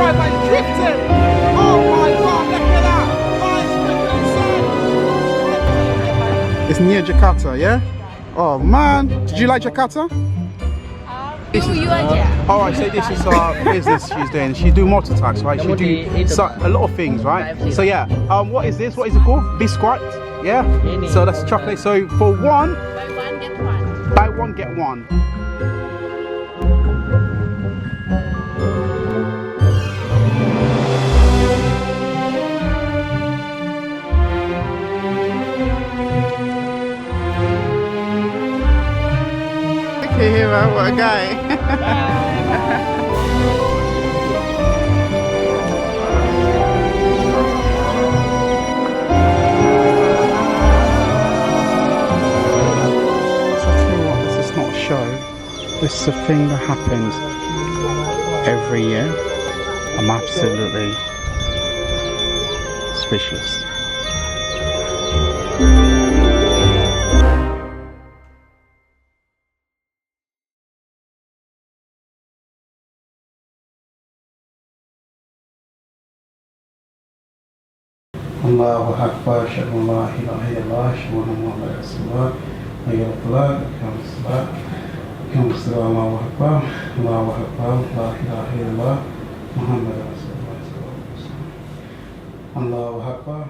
driver is drifting. Oh my God, look at that. It's near Jakarta, yeah? Oh man, did you like Jakarta? Alright, so this is our business she's doing. She do motor tax, right? She do a lot of things, right? So yeah, what is this? What is it called? Biscuit? Yeah? So that's chocolate. So for one, buy one, get one. Okay, hero, what a guy. This is a thing that happens every year. I'm absolutely speechless. Allahu Akbar, Ashhadu an la ilaha illallah, Ashhadu anna Muhammadan Rasulullah, Hayya 'ala salat, Iqamat salat. Allahu Akbar, Allahu Akbar, la ilaha illallah, Muhammad Rasulullah. Allahu Akbar.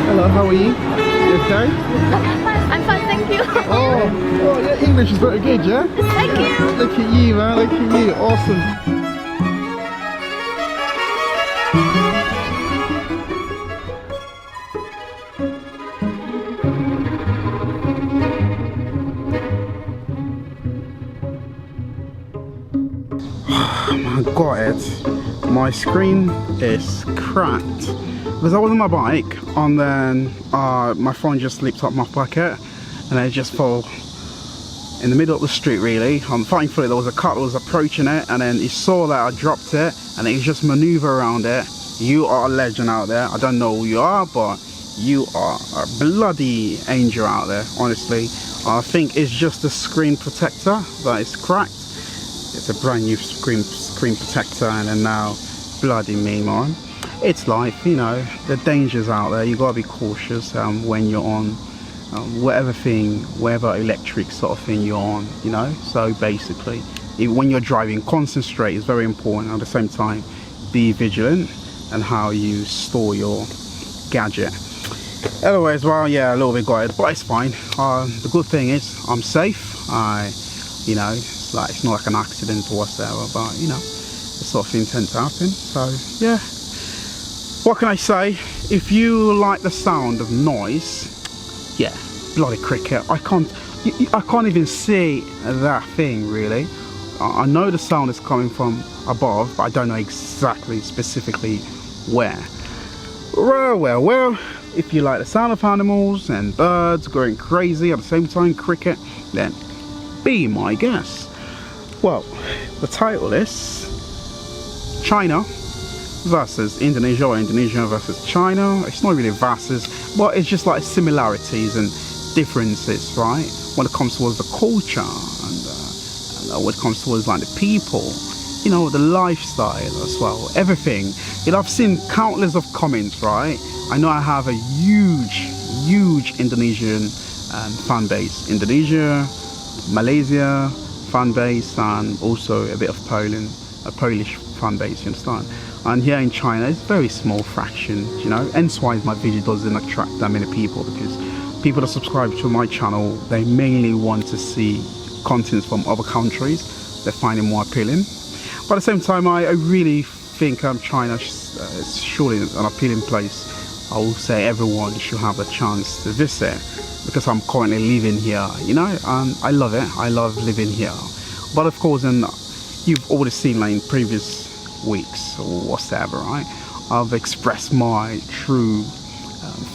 Hello, how are you? You okay? I'm fine, thank you. Oh, your English is very good, yeah? Thank you. Look at you, man. Look at you. Awesome. I got it. My screen is cracked. Because I was on my bike and then my phone just slipped out my pocket and it just fell in the middle of the street really. Thankfully there was a car that was approaching it and then he saw that I dropped it and he just maneuvered around it. You are a legend out there. I don't know who you are, but you are a bloody angel out there, honestly. I think it's just the screen protector that is cracked. It's a brand new screen protector and then now bloody me, man. It's life, you know, the dangers out there. You gotta be cautious when you're on whatever electric sort of thing you're on, you know. So basically, when you're driving, concentrate is very important. At the same time, be vigilant and how you store your gadget. Anyways, well, yeah, a little bit got it, but it's fine. The good thing is I'm safe. You know, it's not like an accident or whatever, but you know, this sort of thing tends to happen. So yeah. What can I say? If you like the sound of noise, yeah, bloody cricket. I can't even see that thing really. I know the sound is coming from above, but I don't know exactly, specifically where. Well, if you like the sound of animals and birds going crazy at the same time, cricket, then be my guest. Well, the title is China versus Indonesia, or Indonesia versus China. It's not really versus, but it's just like similarities and differences, right? When it comes towards the culture and when it comes towards like the people, you know, the lifestyle as well, everything. You know, I've seen countless of comments, right? I know I have a huge Indonesian fan base. Indonesia, Malaysia fan base, and also a bit of Poland, a Polish fan base, you understand? And here in China, it's a very small fraction, you know, hence why my video doesn't attract that many people, because people that subscribe to my channel, they mainly want to see contents from other countries. They find it more appealing. But at the same time, I really think China is surely an appealing place. I will say everyone should have a chance to visit, because I'm currently living here, you know, and I love it. I love living here. But of course, and you've already seen like in previous weeks or whatever, right? I've expressed my true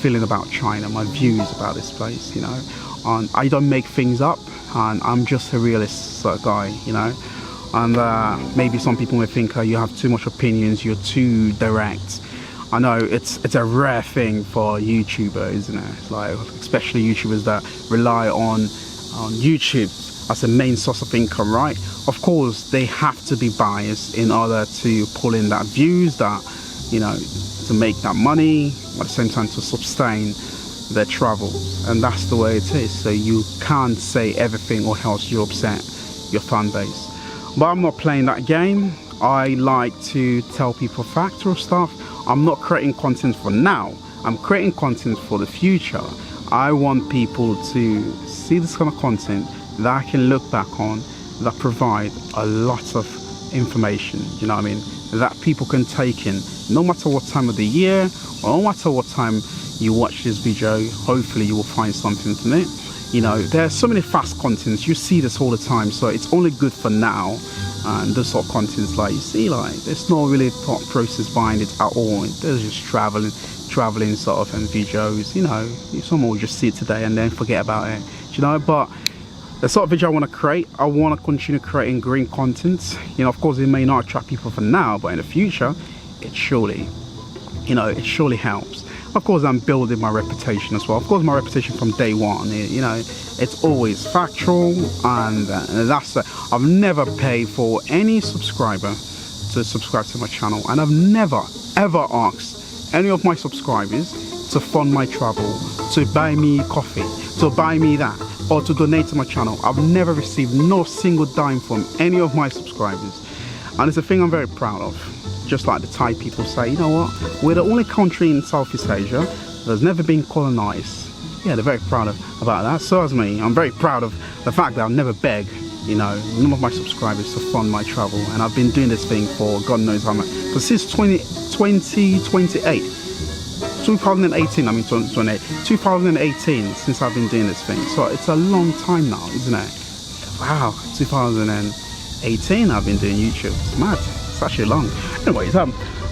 feeling about China, my views about this place, you know. And I don't make things up, and I'm just a realist sort of guy, you know. And maybe some people may think you have too much opinions, you're too direct. I know it's a rare thing for YouTubers, isn't it? It's like, especially YouTubers that rely on YouTube as a main source of income, right? Of course, they have to be biased in order to pull in that views, that, you know, to make that money, at the same time to sustain their travels. And that's the way it is. So you can't say everything or else you upset your fan base. But I'm not playing that game. I like to tell people factual stuff. I'm not creating content for now. I'm creating content for the future. I want people to see this kind of content that I can look back on, that provide a lot of information, you know what I mean, that people can take in, no matter what time of the year, or no matter what time you watch this video. Hopefully you will find something from it. You know, there's so many fast contents, you see this all the time, so it's only good for now. And those sort of contents, like, you see, like, there's no really thought process behind it at all. There's just traveling sort of, and videos, you know, someone will just see it today and then forget about it, you know. But the sort of video I want to create, I want to continue creating green content. You know, of course, it may not attract people for now, but in the future, it surely, you know, it surely helps. Of course, I'm building my reputation as well. Of course, my reputation from day one, you know, it's always factual, and that's it. I've never paid for any subscriber to subscribe to my channel, and I've never ever asked any of my subscribers to fund my travel, to buy me coffee, to buy me that, or to donate to my channel. I've never received no single dime from any of my subscribers, and it's a thing I'm very proud of. Just like the Thai people say, you know what, we're the only country in Southeast Asia that's never been colonized. Yeah, they're very proud about that. So as me, I'm very proud of the fact that I've never begged, you know, none of my subscribers to fund my travel. And I've been doing this thing for God knows how much, but since 2018, I mean 2018, since I've been doing this thing. So it's a long time now, isn't it? Wow, 2018 I've been doing YouTube. It's mad. It's actually long. Anyways,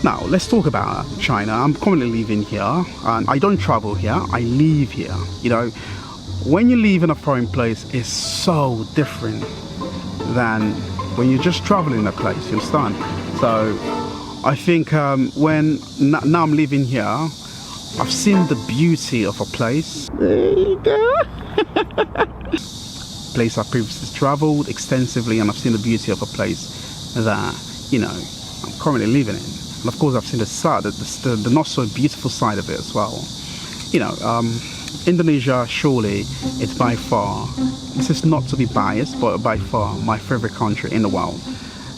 now let's talk about China. I'm currently living here, and I don't travel here, I live here. You know, when you live in a foreign place, it's so different than when you're just traveling a place, you understand? So I think when now I'm living here, I've seen the beauty of a place. There you go. Place I previously traveled extensively, and I've seen the beauty of a place that, you know, I'm currently living in. And of course, I've seen the side, the not so beautiful side of it as well. You know, Indonesia, surely, it's by far, this is not to be biased, but by far my favorite country in the world.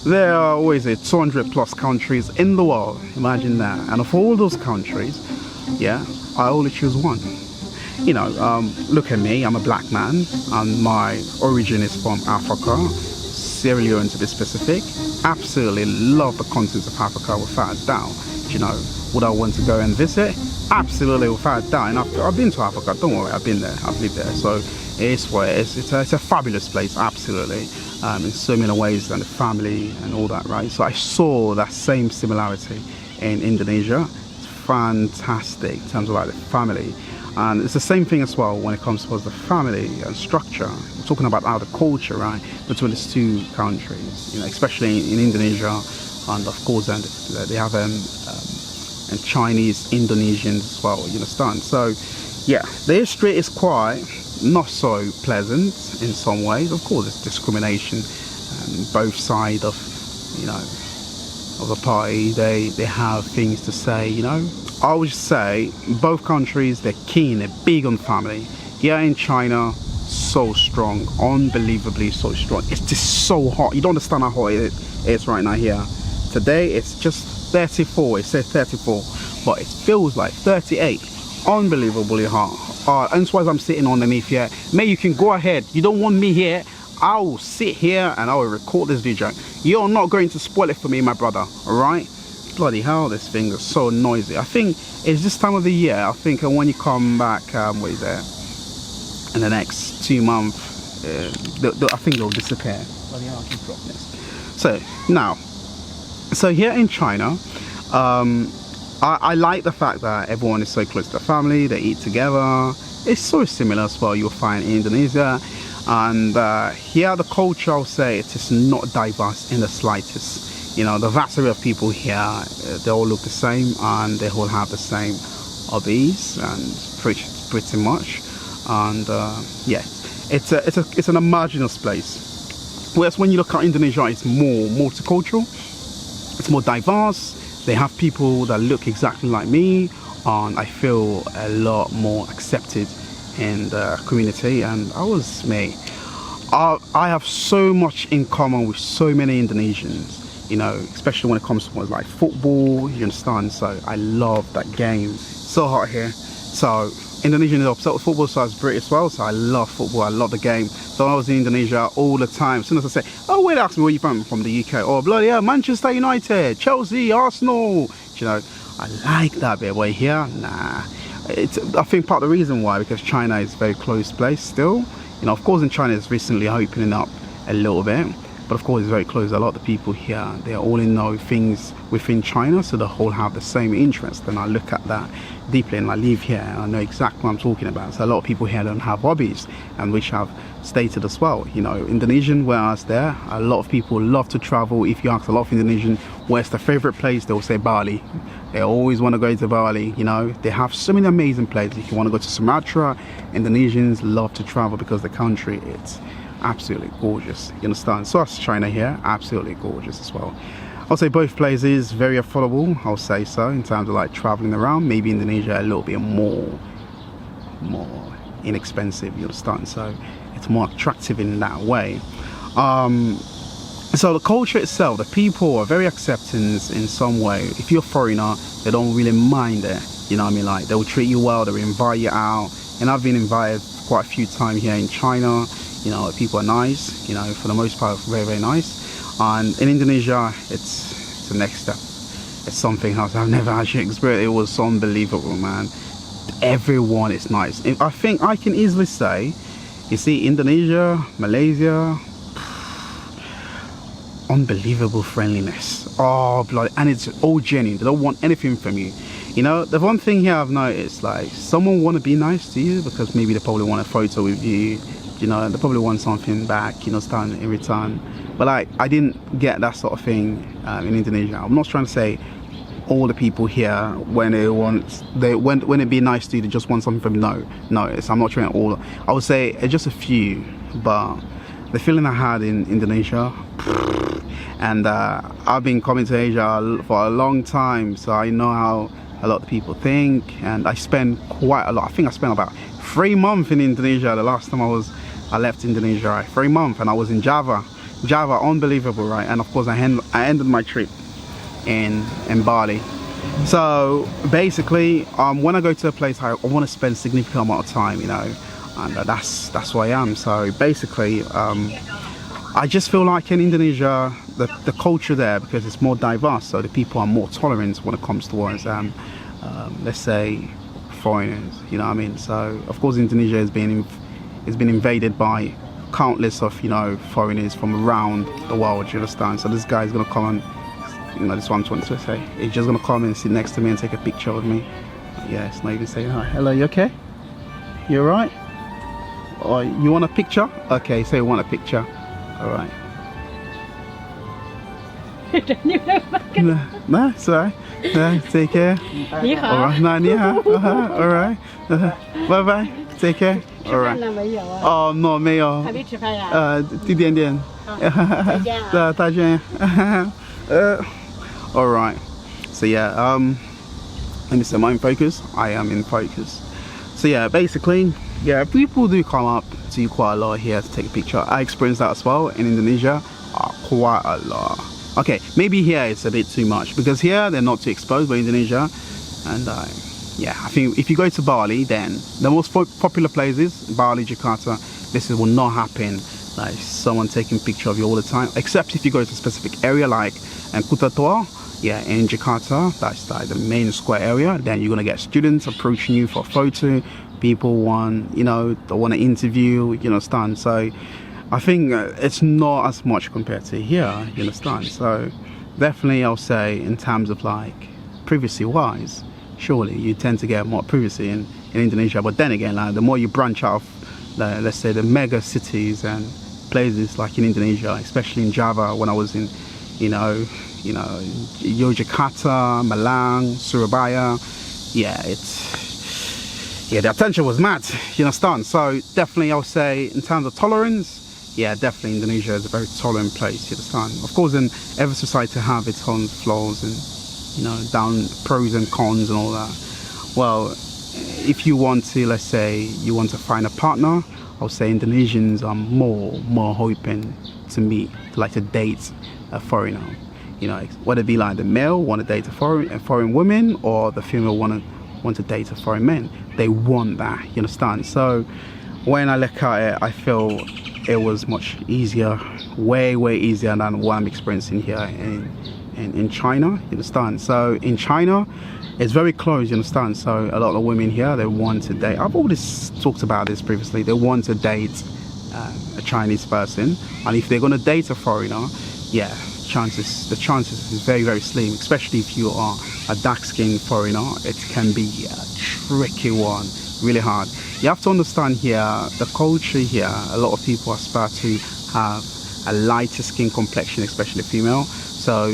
There are always 200 plus countries in the world, imagine that. And of all those countries, yeah, I only choose one. You know, look at me, I'm a black man, and my origin is from Africa, Sierra Leone to be specific. Absolutely love the continent of Africa without a doubt. You know, would I want to go and visit? Absolutely, without a doubt. And I've been to Africa, don't worry, I've been there, I've lived there. So it's where it's a fabulous place, absolutely, in so many ways, and the family and all that, right? So I saw that same similarity in Indonesia. It's fantastic in terms of like the family. And it's the same thing as well when it comes towards the family and structure. We're talking about how the culture, right, between these two countries, you know, especially in Indonesia, and of course, and they have and Chinese, Indonesians as well, you understand? So yeah, the history is quite not so pleasant in some ways. Of course, it's discrimination, both sides of, you know, of the party, they have things to say, you know. I would say both countries, they're keen, they're big on family. Here in China, so strong, unbelievably so strong. It's just so hot. You don't understand how hot it is right now here. Today it's just 34, it says 34, but it feels like 38. Unbelievably hot. And that's why I'm sitting underneath here. May you can go ahead. You don't want me here, I will sit here and I will record this video. You're not going to spoil it for me, my brother, alright? Bloody hell, this thing is so noisy. I think it's this time of the year. I think when you come back, what is it, in the next 2 months, I think they'll disappear. Bloody hell, I can drop this. So now, so here in China, I like the fact that everyone is so close to the family, they eat together. It's so similar as well you'll find in Indonesia. And here the culture, I'll say, it is not diverse in the slightest. You know, the vast array of people here, they all look the same and they all have the same hobbies and pretty much. And yeah, it's an homogeneous place. Whereas when you look at Indonesia, it's more multicultural, it's more diverse. They have people that look exactly like me, and I feel a lot more accepted in the community. And I have so much in common with so many Indonesians, you know, especially when it comes to things like football, you understand. So I love that game. So hot here. So Indonesian is obsessed with football, so I was British as well, so I love football, I love the game. So I was in Indonesia all the time. As soon as I say, oh wait, ask me where you from the UK, oh bloody hell, Manchester United, Chelsea, Arsenal, you know, I like that bit. But here, nah. I think part of the reason why, because China is a very closed place still. You know, of course in China it's recently opening up a little bit, but of course it's very closed. A lot of the people here, they all know things within China, so they all have the same interest. And I look at that deeply, and I live here and I know exactly what I'm talking about. So a lot of people here don't have hobbies, and which I've stated as well. You know, Indonesian, where I was there, a lot of people love to travel. If you ask a lot of Indonesian where's the favorite place, they'll say Bali. They always want to go to Bali. You know, they have so many amazing places. If you want to go to Sumatra, Indonesians love to travel because the country, it's absolutely gorgeous, you understand. So that's China here, absolutely gorgeous as well. I'll say both places very affordable, I'll say so, in terms of like traveling around. Maybe Indonesia a little bit more inexpensive, you understand, so it's more attractive in that way. So the culture itself, the people are very accepting in some way. If you're a foreigner, they don't really mind it, you know what I mean. Like, they'll treat you well, they'll invite you out, and I've been invited quite a few times here in China. You know, people are nice, you know, for the most part, very, very nice. And in Indonesia, it's the next step. It's something else I've never actually experienced. It was unbelievable, man. Everyone is nice. I think I can easily say, you see, Indonesia, Malaysia, unbelievable friendliness. Oh, bloody, and it's all genuine. They don't want anything from you. You know, the one thing here I've noticed, like, someone want to be nice to you because maybe they probably want a photo with you. You know, they probably want something back, you know, in return. But like, I didn't get that sort of thing in Indonesia. I'm not trying to say all the people here, when they be nice to you, they just want something from you. No, I'm not trying all. I would say just a few, but the feeling I had in Indonesia, and I've been coming to Asia for a long time, so I know how a lot of people think, and I spend quite a lot. I think I spent about 3 months in Indonesia. The last time I left Indonesia, right? 3 months, and I was in Java, unbelievable, right? And of course I ended my trip in Bali. So basically, when I go to a place, I want to spend a significant amount of time, you know, and that's where I am. So basically, I just feel like in Indonesia, the culture there, because it's more diverse, so the people are more tolerant when it comes towards let's say foreigners, you know what I mean. So of course Indonesia has been invaded by countless of, you know, foreigners from around the world, you understand. So this guy is gonna come and, you know, this is what I'm trying to say, he's just gonna come and sit next to me and take a picture with me. Yeah, it's not even saying hi. Hello, you okay? You alright? Or you want a picture? Okay, say you want a picture. Alright. No, it's alright. Take care. Alright, alright. Bye bye. Take care. Alright. Oh no, 没有。还没吃饭呀？一点点。再见。Alright. So yeah, let me say I'm in focus. I am in focus. So yeah, basically, yeah, people do come up to you quite a lot here to take a picture. I experienced that as well in Indonesia, quite a lot. Okay, maybe here it's a bit too much because here they're not too exposed, but Indonesia, and yeah, I think if you go to Bali, then the most popular places, Bali, Jakarta, this will not happen, like someone taking a picture of you all the time, except if you go to a specific area like Sheku.ℳ, yeah, in Jakarta, that's like the main square area. Then you're gonna get students approaching you for a photo, people want, you know, they want to interview, you understand. So I think it's not as much compared to here, you understand. So definitely I'll say in terms of like privacy wise, surely you tend to get more privacy in Indonesia. But then again, like, the more you branch out of, let's say, the mega cities and places like in Indonesia, especially in Java, when I was in, Yogyakarta, Malang, Surabaya, the attention was mad, you understand? So definitely I would say in terms of tolerance, definitely Indonesia is a very tolerant place, you understand? Of course, in every society have its own flaws and, down pros and cons and all that. Well, if you want to, let's say, you want to find a partner, I would say Indonesians are more open to meet, to date a foreigner. Whether it be like the male want to date a foreign woman, or the female want to date a foreign man. They want that, you understand? So when I look at it, I feel it was much easier, way easier than what I'm experiencing here in China, you understand? So in China, it's very close, you understand? So a lot of women here, they want to date. I've always talked about this previously. They want to date a Chinese person, and if they're going to date a foreigner, the chances is very slim, especially if you are a dark-skinned foreigner. It can be a tricky one, really hard. You have to understand here, the culture here, a lot of people aspire to have a lighter skin complexion, especially female. So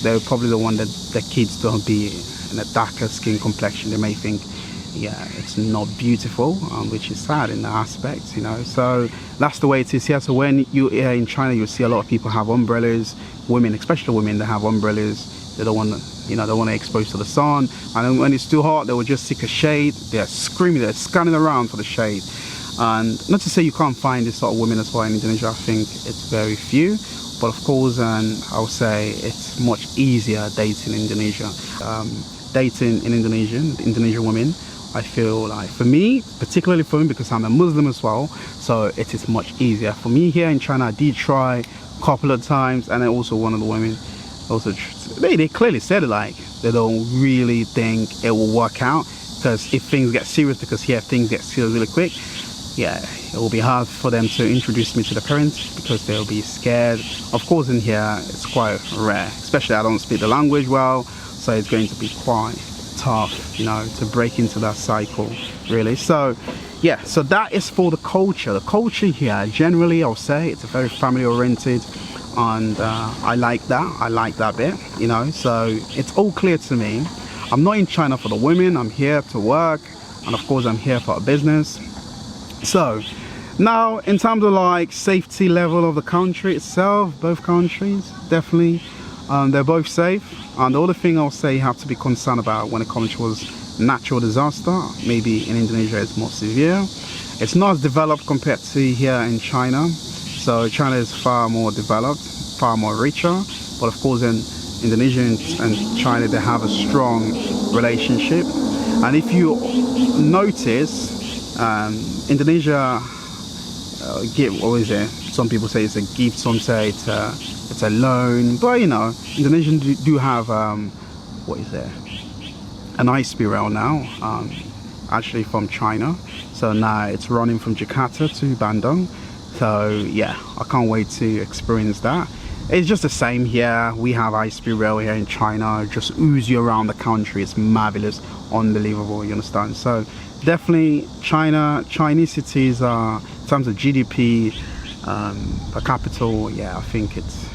they're probably the one that the kids don't be in a darker skin complexion. They may think, it's not beautiful, which is sad in that aspect, so that's the way it is here. So when you're here in China, you see a lot of people have umbrellas. Women, especially women, they have umbrellas. They don't want to, they don't want to expose to the sun, and then when it's too hot, they will just seek a shade. They're screaming, they're scanning around for the shade. And not to say you can't find this sort of women as well in Indonesia. I think it's very few, but of course, and I would say it's much easier dating in Indonesia. Dating in Indonesian women, I feel like, for me, particularly for me, because I'm a Muslim as well, so it is much easier. For me here in China, I did try a couple of times, and then also one of the women, also they clearly said it, like, they don't really think it will work out, because if things get serious, because here things get serious really quick, it will be hard for them to introduce me to the parents, because they'll be scared. Of course, in here, it's quite rare, especially I don't speak the language well, so it's going to be quite tough, to break into that cycle, really. So so that is for the culture. The culture here, generally, I'll say it's a very family oriented, and I like that bit, so it's all clear to me. I'm not in China for the women, I'm here to work, and of course I'm here for a business. So now, in terms of like safety level of the country itself, both countries, definitely they're both safe. And the other thing I'll say you have to be concerned about when it comes to natural disaster, maybe in Indonesia it's more severe. It's not as developed compared to here in China. So China is far more developed, far more richer. But of course in Indonesia and China, they have a strong relationship. And if you notice, Indonesia, what is it? Some people say it's a gift, some say it's a loan, but Indonesians do have an high-speed rail now, actually from China. So now it's running from Jakarta to Bandung. So I can't wait to experience that. It's just the same here. We have high-speed rail here in China, just ooze you around the country. It's marvelous, unbelievable, you understand? So definitely Chinese cities are, in terms of GDP per capita, I think it's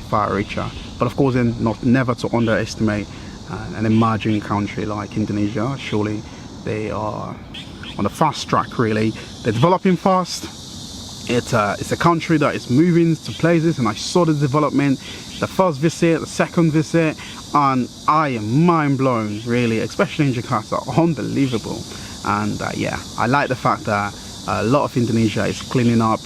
far richer. But of course, never to underestimate an emerging country like Indonesia. Surely they are on a fast track, really. They're developing fast. It's a country that is moving to places, and I saw the development, the first visit, the second visit, and I am mind blown, really, especially in Jakarta. Unbelievable. And I like the fact that a lot of Indonesia is cleaning up.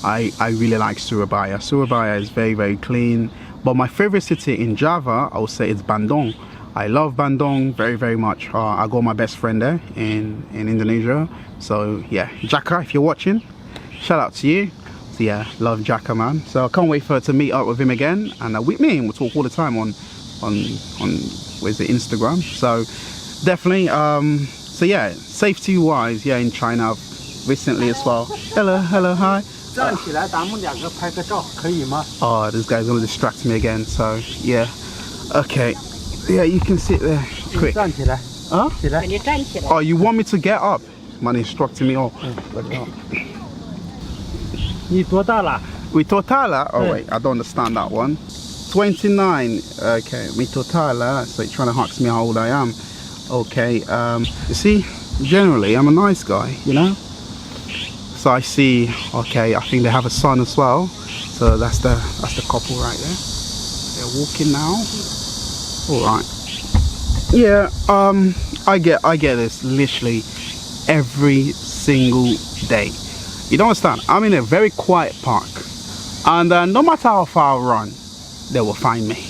I really like Surabaya. Surabaya is very clean. But my favorite city in Java, I would say, it's Bandung. I love Bandung very much. I got my best friend there in Indonesia. So Jaka, if you're watching, shout out to you. So love Jaka, man. So I can't wait for her to meet up with him again, and with me, and we'll talk all the time on where's the Instagram. So definitely safety wise, in China recently as well. Hello, hi. Oh, this guy's gonna distract me again, so okay. Yeah, you can sit there quick. Huh? Oh, you want me to get up? Man instructing me all. We totala? Oh wait, I don't understand that one. 29. Okay, me totala. So you're trying to ask me how old I am. Okay, you see, generally I'm a nice guy, you know. So I see, okay, I think they have a son as well. So that's the couple right there. They're walking now. All right. Yeah, I get this literally every single day. You don't understand? I'm in a very quiet park, and no matter how far I run, they will find me.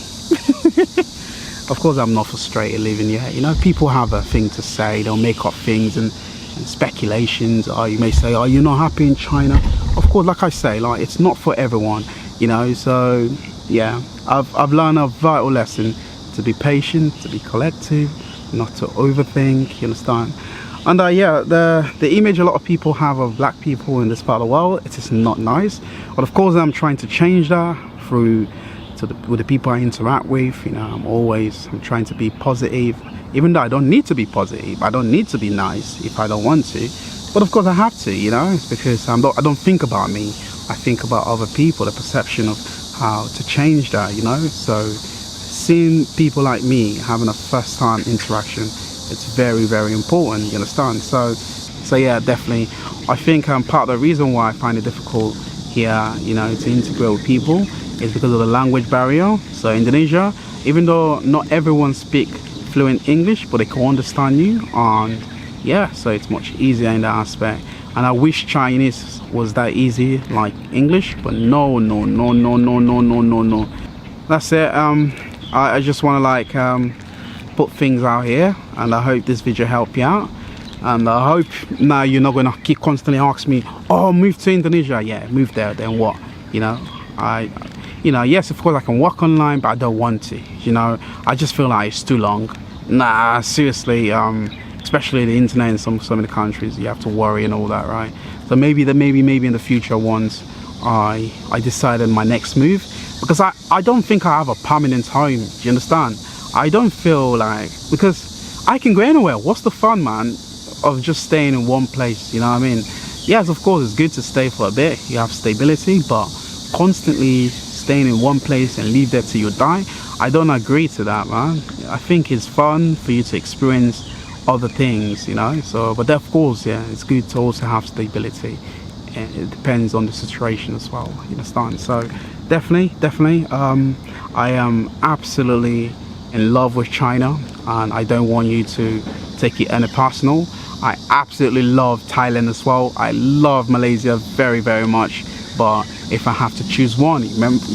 Of course, I'm not frustrated living here. You know, people have a thing to say. They'll make up things and speculations. Or you may say, "Are you not happy in China?" Of course, like I say, like it's not for everyone. You know, so yeah, I've learned a vital lesson: to be patient, to be collective, not to overthink. You understand? And yeah, the image a lot of people have of black people in this part of the world, it is not nice. But of course, I'm trying to change that through with the people I interact with. You know, I'm trying to be positive, even though I don't need to be positive. I don't need to be nice if I don't want to. But of course, I have to. You know, it's because I don't think about me. I think about other people, the perception of how to change that. You know, so seeing people like me having a first-time interaction, it's very, very important. You understand? So yeah, definitely. I think part of the reason why I find it difficult here, you know, to integrate with people is because of the language barrier. So Indonesia, even though not everyone speak fluent English, but they can understand you, and yeah, so it's much easier in that aspect. And I wish Chinese was that easy like English, but no. That's it. I just want to like put things out here, and I hope this video helped you out. And I hope now you're not gonna keep constantly ask me, oh, move to Indonesia. Yeah, move there, then what? You know, yes, of course I can work online, but I don't want to. You know, I just feel like it's too long. Nah, seriously, especially the internet in some of the countries, you have to worry and all that, right? So maybe in the future, once I decided my next move, because I don't think I have a permanent home. Do you understand? I don't feel like, because I can go anywhere. What's the fun, man, of just staying in one place? You know what I mean? Yes, of course, it's good to stay for a bit. You have stability, but constantly staying in one place and leave there till you die, I don't agree to that, man. I think it's fun for you to experience other things, you know. So, but of course, yeah, it's good to also have stability. And it depends on the situation as well. You understand? So, definitely, I am absolutely in love with China, and I don't want you to take it any personal. I absolutely love Thailand as well. I love Malaysia very, very much. But if I have to choose one,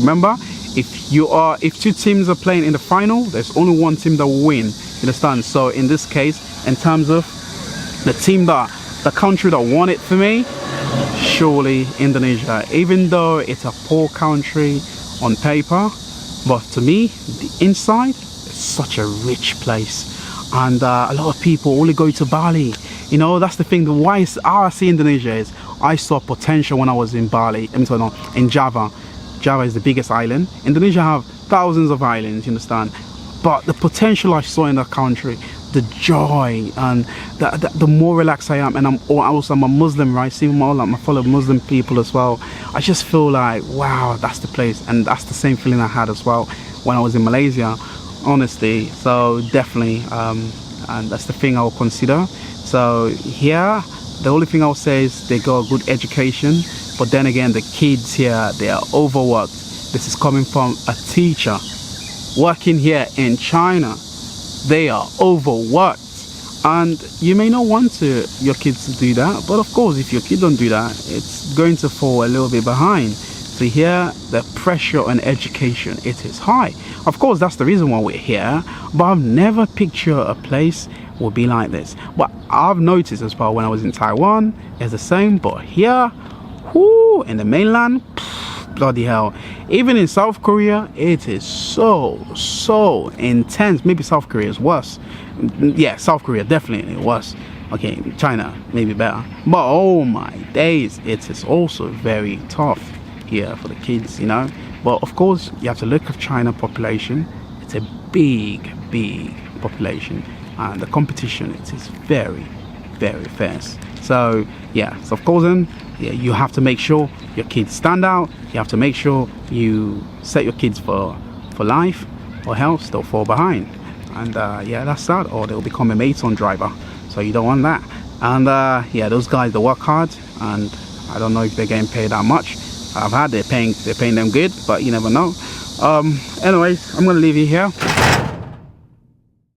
remember, if two teams are playing in the final, there's only one team that will win. You understand? So in this case, in terms of the country that won it for me, surely Indonesia. Even though it's a poor country on paper, but to me, the inside is such a rich place. And a lot of people only go to Bali. You know, that's the thing. How I see Indonesia is, I saw potential when I was in Bali. In Java. Java is the biggest island. Indonesia have thousands of islands, you understand? But the potential I saw in that country, the joy, and the more relaxed I am, and I'm a Muslim, right? See my fellow Muslim people as well. I just feel like, wow, that's the place. And that's the same feeling I had as well when I was in Malaysia, honestly. So definitely, and that's the thing I'll consider. So here, the only thing I'll say is they got a good education, but then again, the kids here, they are overworked. This is coming from a teacher working here in China. They are overworked, and you may not want your kids to do that, but of course, if your kid don't do that, it's going to fall a little bit behind. So here, the pressure on education, it is high. Of course, that's the reason why we're here, but I've never pictured a place would be like this. But I've noticed as well when I was in Taiwan, it's the same. But here, whoo, in the mainland, bloody hell. Even in South Korea, it is so intense. Maybe South Korea is worse. Yeah, South Korea definitely worse. Okay, China maybe better. But oh my days, it is also very tough here for the kids, you know. But of course, you have to look at China population. It's a big big population, and the competition it is very, very fierce. So yeah, so of course then, yeah, you have to make sure your kids stand out. You have to make sure you set your kids for life, or else they'll fall behind. And yeah, that's sad, or they'll become a maid's-on driver. So you don't want that. And yeah, those guys, they work hard, and I don't know if they're getting paid that much. I've had they're paying them good, but you never know. Anyways, I'm gonna leave you here.